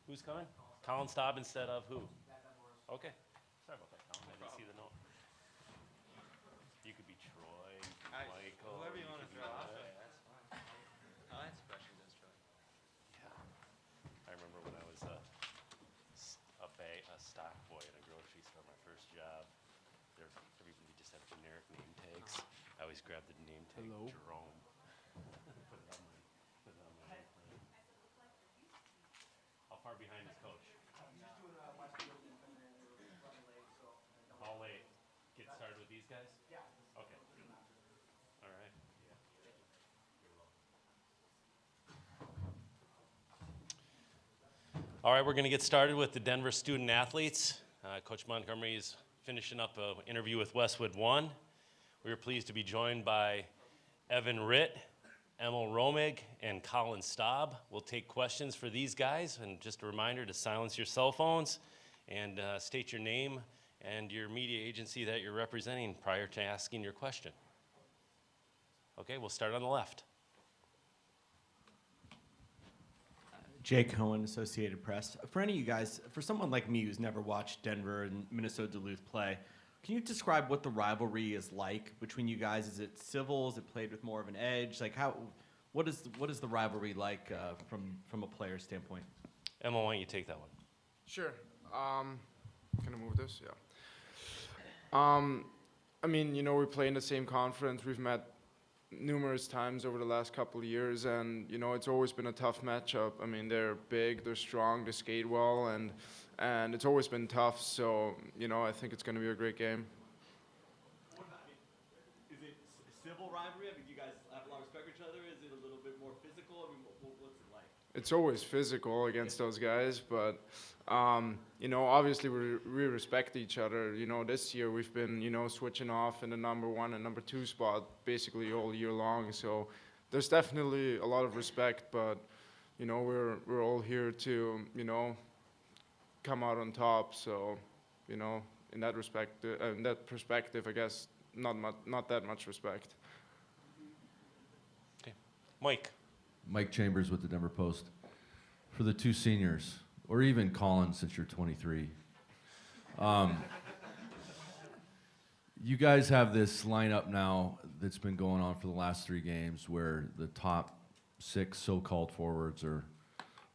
Who's coming? Colin Staub instead of who? Okay. Sorry about that, Colin. I didn't see the note. You could be Troy, Michael. Whoever you want to throw off Matt. there, that's fine. I'll answer questions as Troy. Yeah. I remember when I was a stock boy at a grocery store, my first job. Everybody just had generic name tags. I always grabbed the name tag Jerome. Put it on my airplane. How far behind is Coach? How late? Get started with these guys? Yeah. Okay. All right. All right, we're going to get started with the Denver student athletes. Coach Montgomery is finishing up an interview with Westwood 1. We are pleased to be joined by Evan Ritt, Emil Romig, and Colin Staub. We'll take questions for these guys, and just a reminder to silence your cell phones and state your name and your media agency that you're representing prior to asking your question. Okay, we'll start on the left. Jake Cohen, Associated Press. For any of you guys, for someone like me who's never watched Denver and Minnesota Duluth play, can you describe what the rivalry is like between you guys? Is it civil? Is it played with more of an edge? Like what is the rivalry like from a player standpoint? Emma, why don't you take that one? Sure. Can I move this? Yeah. I mean, we play in the same conference. We've met numerous times over the last couple of years, and it's always been a tough matchup. I mean, they're big, they're strong, they skate well, and it's always been tough. So I think it's going to be a great game. Is it civil rivalry? I mean, do you guys have a lot of respect for each other? Is it a little bit more physical? I mean, what's it like? It's always physical against those guys, but obviously we respect each other. This year we've been switching off in the number 1 and number 2 spot basically all year long. So there's definitely a lot of respect, but we're all here to come out on top. So in that respect, in that perspective, I guess not that much respect. Okay, Mike. Mike Chambers with the Denver Post. For the two seniors, or even Colin, since you're 23, you guys have this lineup now that's been going on for the last 3 games where the top 6 so-called forwards are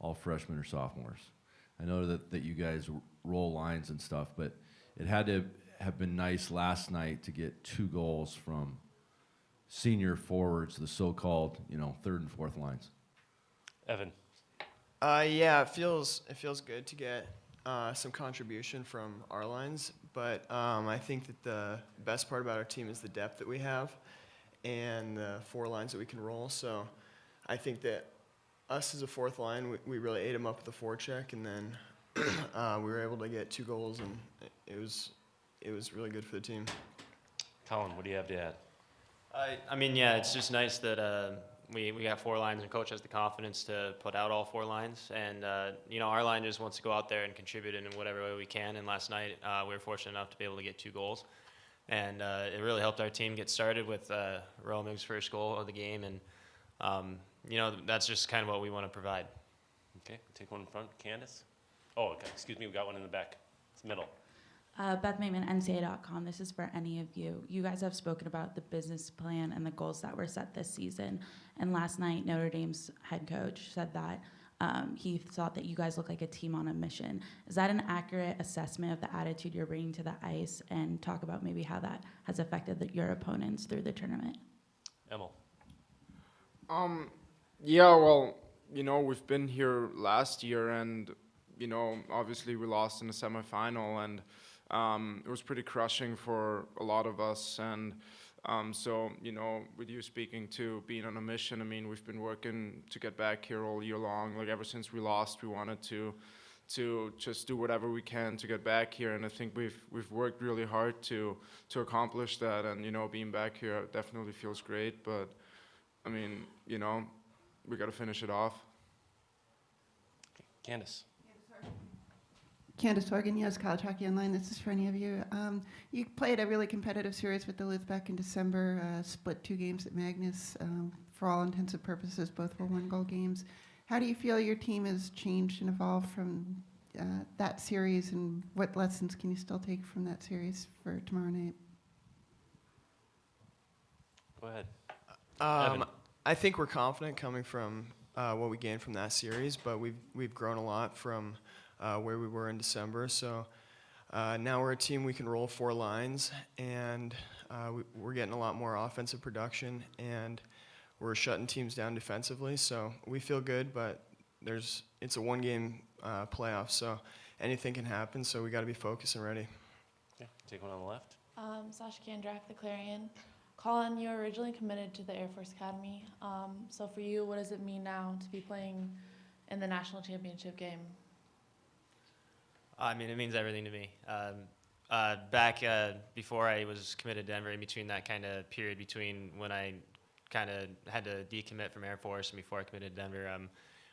all freshmen or sophomores. I know that you guys roll lines and stuff, but it had to have been nice last night to get 2 goals from senior forwards, the so-called, 3rd and 4th lines. Evan. Yeah, it feels good to get some contribution from our lines, but I think that the best part about our team is the depth that we have and the 4 lines that we can roll. So I think that us as a 4th line, we really ate them up with the forecheck, and then we were able to get 2 goals, and it was really good for the team. Colin, what do you have to add? I mean, yeah, it's just nice that we got 4 lines, and coach has the confidence to put out all 4 lines. And our line just wants to go out there and contribute in whatever way we can. And last night we were fortunate enough to be able to get 2 goals, and it really helped our team get started with Romig's first goal of the game. And that's just kind of what we want to provide. Okay, take one in front. Candace? Oh, okay, excuse me, we got one in the back. It's middle. Beth Maitman, NCAA.com. This is for any of you. You guys have spoken about the business plan and the goals that were set this season. And last night, Notre Dame's head coach said that he thought that you guys look like a team on a mission. Is that an accurate assessment of the attitude you're bringing to the ice? And talk about maybe how that has affected your opponents through the tournament. Emil. Yeah, well, we've been here last year, and obviously we lost in the semifinal, and it was pretty crushing for a lot of us. And so with you speaking to being on a mission, I mean, we've been working to get back here all year long. Like, ever since we lost, we wanted to just do whatever we can to get back here, and I think we've worked really hard to accomplish that. And being back here definitely feels great, but I mean, we got to finish it off. Candace. Candace Horgan, yes, College Hockey Online. This is for any of you. You played a really competitive series with Duluth back in December, split 2 games at Magnus. For all intents and purposes, both were 1-goal games. How do you feel your team has changed and evolved from that series, and what lessons can you still take from that series for tomorrow night? Go ahead. Evan. I think we're confident coming from what we gained from that series, but we've grown a lot from where we were in December. So now we're a team we can roll 4 lines, and we're getting a lot more offensive production, and we're shutting teams down defensively. So we feel good, but it's a 1-game playoff, so anything can happen. So we got to be focused and ready. Okay, take one on the left. Sasha Kandrak, The Clarion. Colin, you were originally committed to the Air Force Academy. So for you, what does it mean now to be playing in the national championship game? I mean, it means everything to me. Back before I was committed to Denver, in between that kind of period between when I kind of had to decommit from Air Force and before I committed to Denver,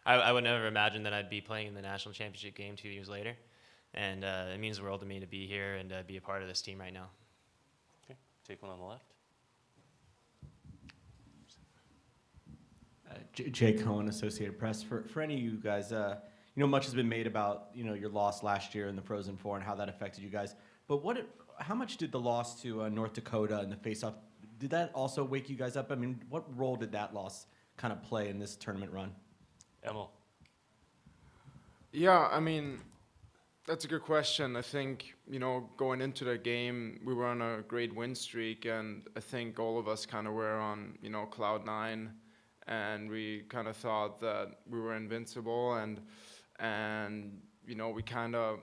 I would never imagine that I'd be playing in the national championship game 2 years later. And it means the world to me to be here and be a part of this team right now. Okay, take one on the left. Jake Cohen, Associated Press. For any of you guys, much has been made about your loss last year in the Frozen Four and how that affected you guys. But how much did the loss to North Dakota and the face-off, did that also wake you guys up? I mean, what role did that loss kind of play in this tournament run? Emil. Yeah, I mean, that's a good question. I think, going into the game, we were on a great win streak, and I think all of us kind of were on, cloud 9, and we kind of thought that we were invincible, and we kind of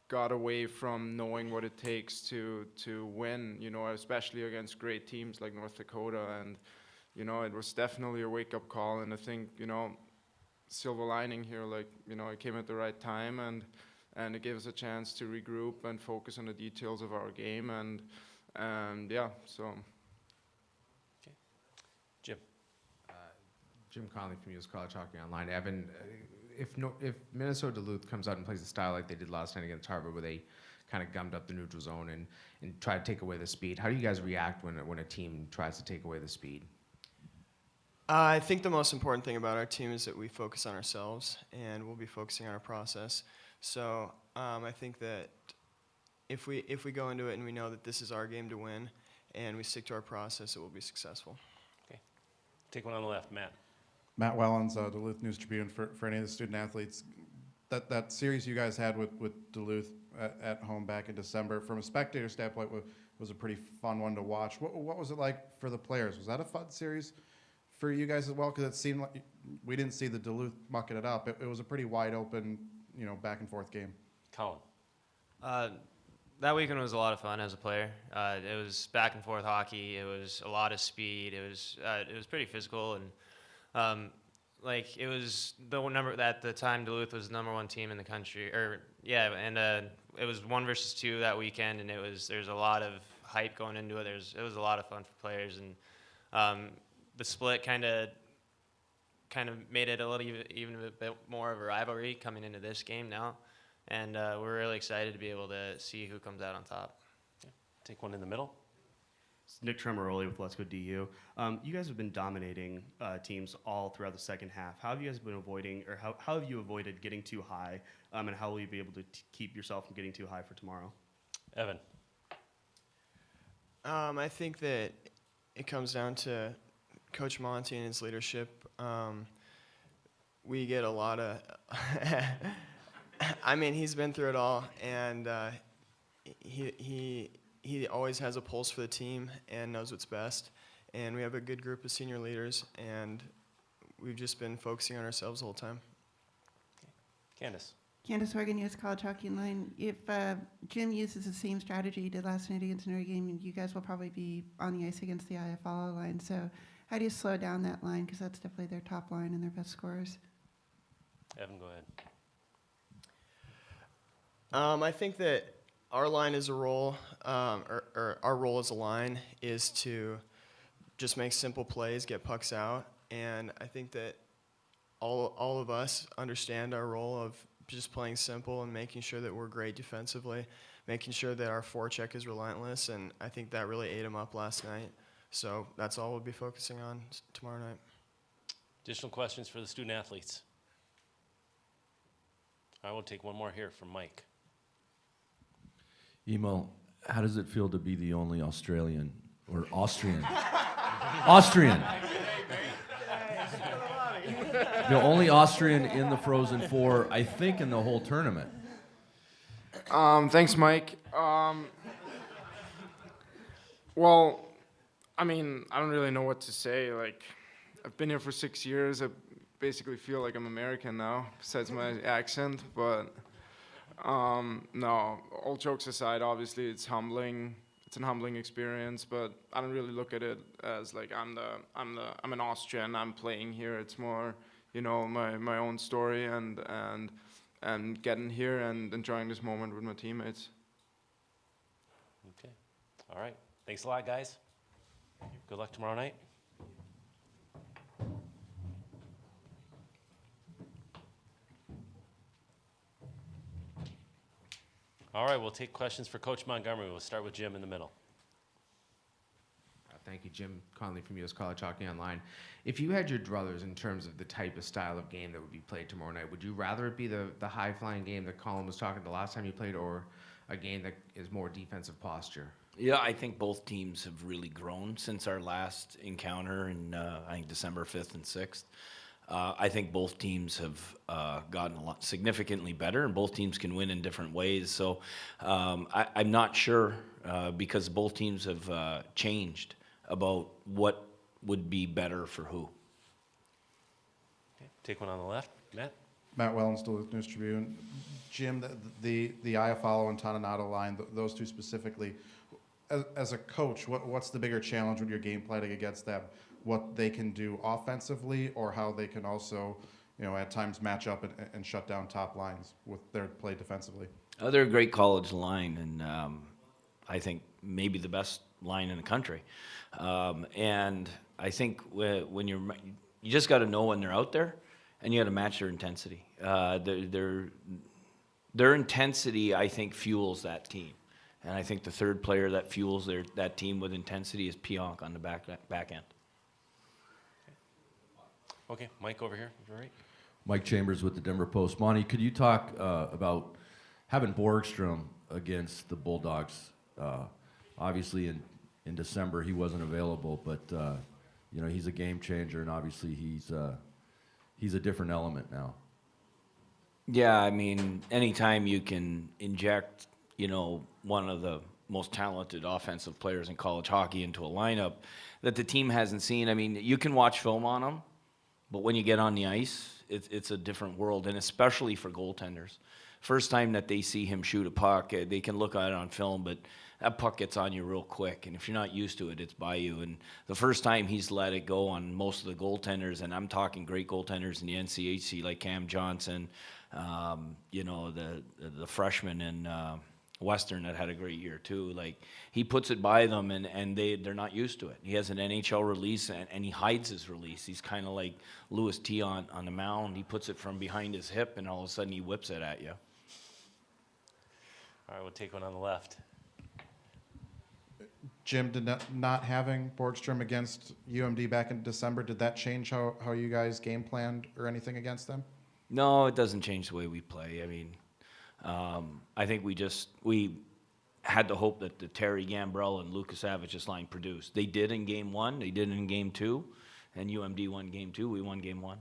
got away from knowing what it takes to win, especially against great teams like North Dakota, and it was definitely a wake-up call, and I think silver lining here, it came at the right time, and it gave us a chance to regroup and focus on the details of our game, and yeah, so. Okay. Jim. Jim Conley from U.S. College Hockey Online. Evan, if Minnesota Duluth comes out and plays a style like they did last night against Harvard, where they kind of gummed up the neutral zone and try to take away the speed, how do you guys react when a team tries to take away the speed? I think the most important thing about our team is that we focus on ourselves, and we'll be focusing on our process. So I think that if we go into it and we know that this is our game to win, and we stick to our process, it will be successful. Okay. Take one on the left, Matt. Matt Wellens, Duluth News Tribune. For any of the student athletes, that series you guys had with Duluth at home back in December, from a spectator standpoint, was a pretty fun one to watch. What was it like for the players? Was that a fun series for you guys as well? Because it seemed like we didn't see the Duluth mucking it up. It was a pretty wide open, back and forth game. Colin. That weekend was a lot of fun as a player. It was back and forth hockey. It was a lot of speed. It was pretty physical, and it was the number at the time. Duluth was the #1 team in the country, it was 1 versus 2 that weekend, and there's a lot of hype going into it. It was a lot of fun for players, and the split kind of made it even a bit more of a rivalry coming into this game now, and we're really excited to be able to see who comes out on top. Okay. Take one in the middle. Nick Tremoroli with Let's Go DU. You guys have been dominating teams all throughout the second half. How have you guys been avoiding, or how have you avoided getting too high, and how will you be able to keep yourself from getting too high for tomorrow? Evan. I think that it comes down to Coach Monty and his leadership. We get a lot of I mean, he's been through it all, and he always has a pulse for the team and knows what's best. And we have a good group of senior leaders, and we've just been focusing on ourselves the whole time. Candace. Candace Horgan, U.S. College Hockey Online. If Jim uses the same strategy he did last night against Notre Dame, you guys will probably be on the ice against the IFL line. So how do you slow down that line? Because that's definitely their top line and their best scorers. Evan, go ahead. I think that our line as a role, or our role as a line, is to just make simple plays, get pucks out, and I think that all of us understand our role of just playing simple and making sure that we're great defensively, making sure that our forecheck is relentless, and I think that really ate them up last night. So that's all we'll be focusing on tomorrow night. Additional questions for the student athletes? I will take one more here from Mike. Emo, how does it feel to be the only Australian or Austrian? Austrian. The only Austrian in the Frozen Four, I think, in the whole tournament. Thanks, Mike. Well, I mean, I don't really know what to say. Like, I've been here for 6 years. I basically feel like I'm American now, besides my accent. But no, all jokes aside, obviously it's humbling. It's an humbling experience, but I don't really look at it as like I'm an Austrian. I'm playing here. It's more, you know, my own story and getting here and enjoying this moment with my teammates. Okay. All right. Thanks a lot, guys. Good luck tomorrow night. All right, we'll take questions for Coach Montgomery. We'll start with Jim in the middle. Thank you, Jim Conley from U.S. College Hockey Online. If you had your druthers in terms of the type of style of game that would be played tomorrow night, would you rather it be the high-flying game that Colin was talking the last time you played, or a game that is more defensive posture? Yeah, I think both teams have really grown since our last encounter in, I think, December 5th and 6th. I think both teams have gotten a lot significantly better, and both teams can win in different ways. So I'm not sure because both teams have changed about what would be better for who. Okay. Take one on the left, Matt. Matt Wellens, Duluth News Tribune. Jim, the Iafallo and Toninato line, those two specifically, as a coach, what's the bigger challenge when you're game planning against them? What they can do offensively, or how they can also, you know, at times match up and shut down top lines with their play defensively? They're a great college line, and I think maybe the best line in the country. And I think when you just got to know when they're out there, and you got to match their intensity. Their intensity, I think, fuels that team. And I think the third player that fuels that team with intensity is Pionk on the back end. Okay, Mike over here. All right. Mike Chambers with the Denver Post. Monty, could you talk about having Borgstrom against the Bulldogs? Obviously, in December he wasn't available, but you know, he's a game changer, and obviously he's a different element now. Yeah, I mean, anytime you can inject, you know, one of the most talented offensive players in college hockey into a lineup that the team hasn't seen. I mean, you can watch film on him, but when you get on the ice, it's a different world, and especially for goaltenders. First time that they see him shoot a puck, they can look at it on film, but that puck gets on you real quick, and if you're not used to it, it's by you. And the first time he's let it go on most of the goaltenders, and I'm talking great goaltenders in the NCHC like Cam Johnson, you know, the freshman in Western that had a great year too. Like, he puts it by them, and they're not used to it. He has an NHL release, and he hides his release. He's kind of like Louis T on the mound. He puts it from behind his hip, and all of a sudden he whips it at you. All right, we'll take one on the left. Jim, did not having Borgstrom against UMD back in December, did that change how you guys game planned or anything against them? No, it doesn't change the way we play. I mean, I think we had the hope that the Terry Gambrell and Lucas Savic's line produced. They did in game one, they did in game two, and UMD won game two, we won game one.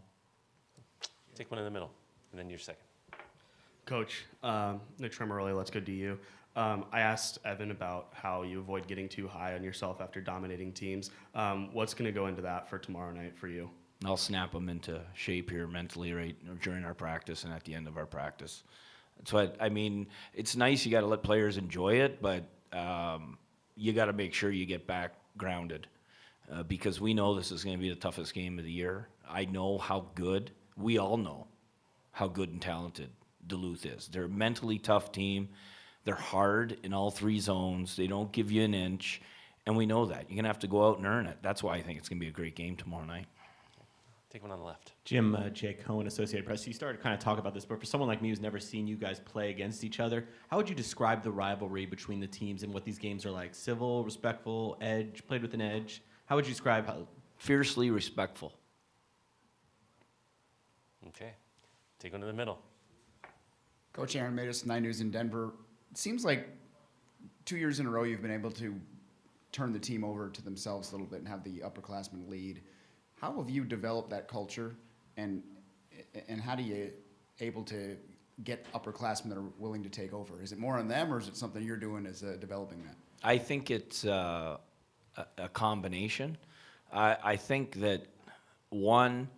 Take one in the middle, and then your second. Coach, Nick Tremaroli, Let's Go DU. I asked Evan about how you avoid getting too high on yourself after dominating teams. What's going to go into that for tomorrow night for you? I'll snap them into shape here mentally right during our practice and at the end of our practice. That's what I mean. It's nice, you got to let players enjoy it, but you got to make sure you get back grounded because we know this is going to be the toughest game of the year. I know how good, we all know how good and talented Duluth is. They're a mentally tough team. They're hard in all three zones. They don't give you an inch, and we know that. You're going to have to go out and earn it. That's why I think it's going to be a great game tomorrow night. Take one on the left. Jim, Jake Cohen, Associated Press. You started to kind of talk about this, but for someone like me who's never seen you guys play against each other, how would you describe the rivalry between the teams and what these games are like? Civil, respectful, edge, played with an edge? How would you describe how? Fiercely respectful. Okay. Take one in the middle. Coach Aaron Matus, 9 News in Denver. It seems like 2 years in a row you've been able to turn the team over to themselves a little bit and have the upperclassmen lead. How have you developed that culture, and how do you able to get upperclassmen that are willing to take over? Is it more on them, or is it something you're doing as developing that? I think it's a combination. I think that one,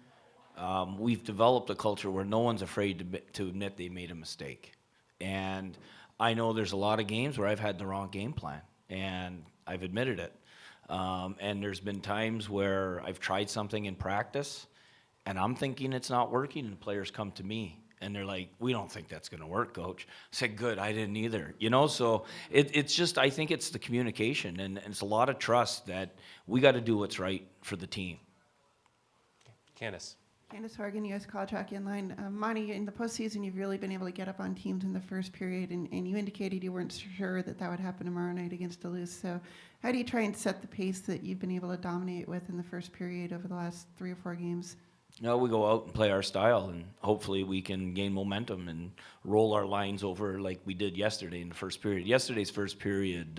we've developed a culture where no one's afraid to admit they made a mistake. And I know there's a lot of games where I've had the wrong game plan, and I've admitted it. And there's been times where I've tried something in practice, and I'm thinking it's not working, and the players come to me, and they're like, "We don't think that's going to work, Coach." I said, "Good, I didn't either." You know, so it's just, I think it's the communication, and it's a lot of trust that we got to do what's right for the team. Candace. Candace Horgan, U.S. College Hockey Online. Monty, in the postseason, you've really been able to get up on teams in the first period, and you indicated you weren't sure that would happen tomorrow night against Duluth. So how do you try and set the pace that you've been able to dominate with in the first period over the last 3 or 4 games? No, we go out and play our style, and hopefully we can gain momentum and roll our lines over like we did yesterday in the first period. Yesterday's first period,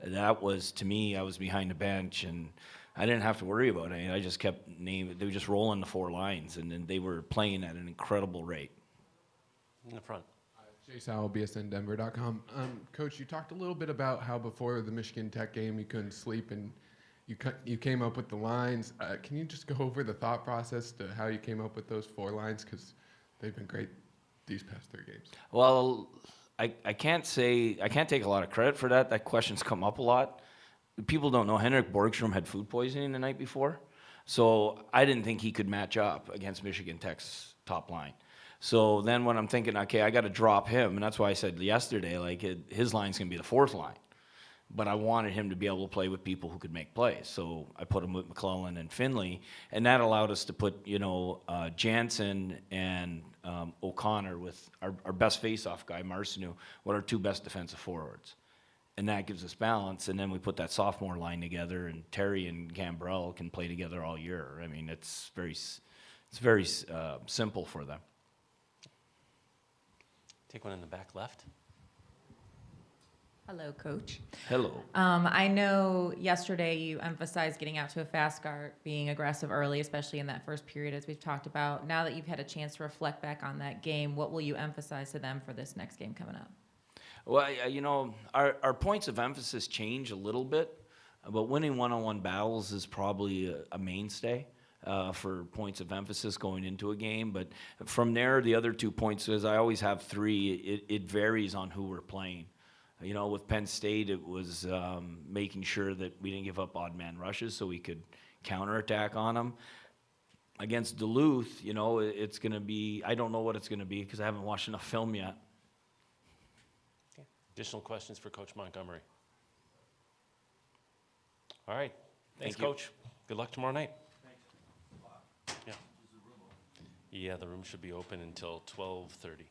that was, to me, I was behind the bench, and I didn't have to worry about it. I just kept naming, they were just rolling the 4 lines, and then they were playing at an incredible rate. In the front. Jay Sowell, BSNDenver.com. Coach, you talked a little bit about how before the Michigan Tech game you couldn't sleep, and you came up with the lines. Can you just go over the thought process to how you came up with those 4 lines? Because they've been great these past 3 games. Well, I can't take a lot of credit for that. That question's come up a lot. People don't know Henrik Borgstrom had food poisoning the night before, so I didn't think he could match up against Michigan Tech's top line. So then when I'm thinking, okay, I got to drop him, and that's why I said yesterday, like his line's gonna be the 4th line. But I wanted him to be able to play with people who could make plays, so I put him with McClellan and Finley, and that allowed us to put Jansen and O'Connor with our best face-off guy Marcineau, what our 2 best defensive forwards. And that gives us balance, and then we put that sophomore line together, and Terry and Gambrell can play together all year. I mean, it's very simple for them. Take one in the back left. Hello, Coach. Hello. I know yesterday you emphasized getting out to a fast start, being aggressive early, especially in that first period, as we've talked about. Now that you've had a chance to reflect back on that game, what will you emphasize to them for this next game coming up? Well, our points of emphasis change a little bit, but winning one-on-one battles is probably a mainstay for points of emphasis going into a game. But from there, the other 2 points, as I always have 3, it varies on who we're playing. With Penn State, it was making sure that we didn't give up odd man rushes so we could counterattack on them. Against Duluth, it's going to be, I don't know what it's going to be because I haven't watched enough film yet. Additional questions for Coach Montgomery? All right. Thanks, Thank you. Coach. Good luck tomorrow night. Thanks. Yeah. Yeah, the room should be open until 12:30.